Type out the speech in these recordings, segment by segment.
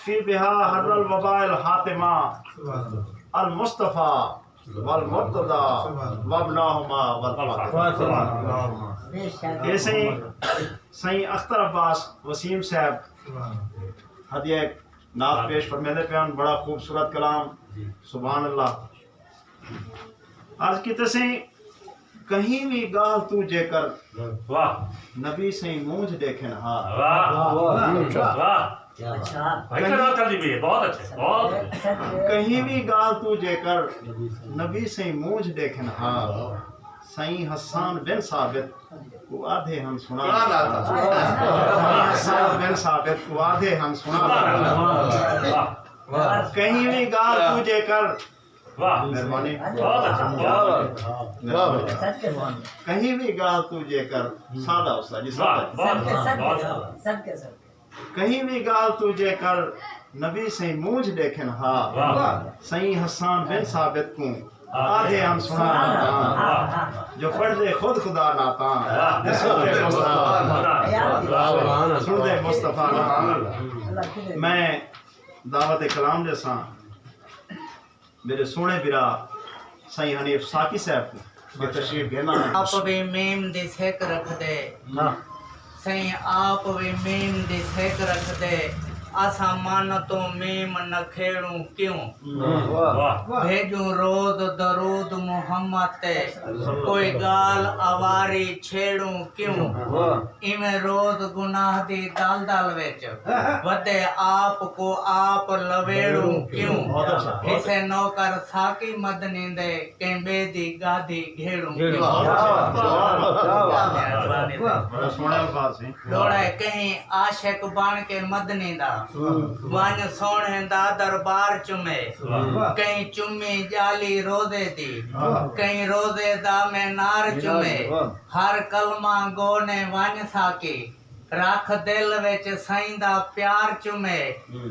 फी बिहा हर्रल वबाइल हातिमा अल मुस्तफा वल मुर्तदा वबनाहुमा वल फातिमा। ऐसे सही अख्तर अब्बास वसीम साहब हदिया नात पेश फरमाते पे बड़ा खूबसूरत कलाम सुभान अल्लाह। आज की तसे कहीं भी गाल तू जेकर वाह नबी से मूंझ देखे ना कहीं भी गाल तू जेकर नबी से मूंझ देखे ना सही हसन बिन साबित को आधे हम सुना हसन बिन साबित को आधे हम सुना। कहीं भी गाल तू जेकर मेहरबानी कहीं भी गाल तू जेकर सादा उस्ताद जी कहीं भी गाल तू जेकर नबी से मूंझ देखे सही हसन बिन साबित को आधे हम सुना जो पढ़ दे खुद खुदा नाता सुन दे मुस्तफा। मैं दावत कलाम जैसा मेरे सोने बिरा सही हनीफ साकी साहब को तशरीफ देना आप वे मेम दे सेक रख दे सही आप वे मेम दे सेक रख दे आसा मान तो मेम न खेड़ू क्यों भेजू रोज दरूद मोहम्मद ते कोई गाल आवारी छेड़ू क्यों इमे रोज गुनाह दी दाल दाल विच वदे आप को आप लवेड़ू क्यों इसे नौकर साकी मदनी दे केंबे दी गादी घेड़ू क्यों। दौड़े कहीं आशिक बन के मदनी दा वन सोने दा दरबार चुमे कहीं चुमी जाली रोजे दी कहीं रोजे दा में नार चुमे हर कलमा गोने वन साकी रख दिल विच साईं दा प्यार चुमे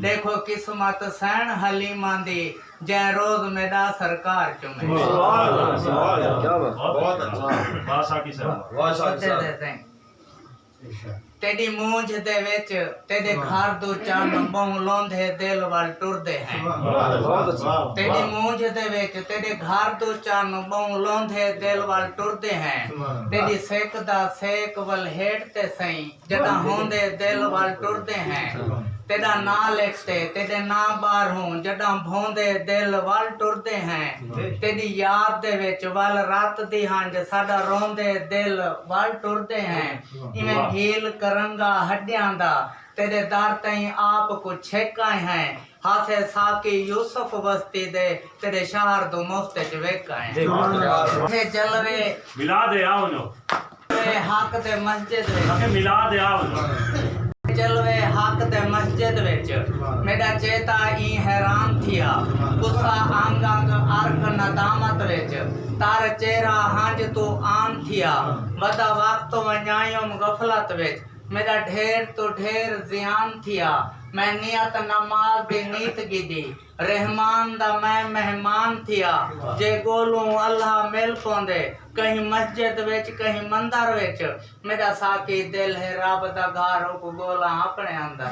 देखो किस्मत सैन हलीमा दी जै रोज मेरा सरकार चुमे। तेरी मूंझ दे विच तेरे घर दो चान बहु लोंधे दिल वाल टुरदे हैं तेरी मूंझ दे विच तेरे घर दो चान बहु लोंधे दिल वाल टुरदे हैं तेरी सेक दा सेक वल हेठ ते सही जदा होंदे दिल वाल टुरदे हैं तेरा ना लिखते तेरे ना बार हूं जदा भोंदे दिल वाल टुरदे हैं तेरी याद दे विच वल रात दी हंज साडा रोंदे दिल वाल टुरदे हैं इवें ढील करंगा हड्डियां दा तेरे दर तई आप को छेकाए हैं हाथे साकी यूसुफ बस्ती दे तेरे शहर दो मुफ्त च वेकाए हैं जलवे मिला दे आओ नो हक दे मस्जिद में मिला दे आओ जलवे हक दे मस्जिद विच मेरा चेता ई हैरान थिया गुस्सा आंग आंग अर्क नदामत विच तार चेहरा हंज तू आन थिया वदा वक्त वञायुम गफलत विच मेरा ढेर तो ढेर जियान थिया मैं नियत नमाज दी नीत गिदी रहमान दा मैं मेहमान थिया जे गोलू अल्लाह मिल पोंदे कहीं मस्जिद विच कहीं मंदिर विच मेरा साकी दिल है रब दा घर को गोला अपने अंदर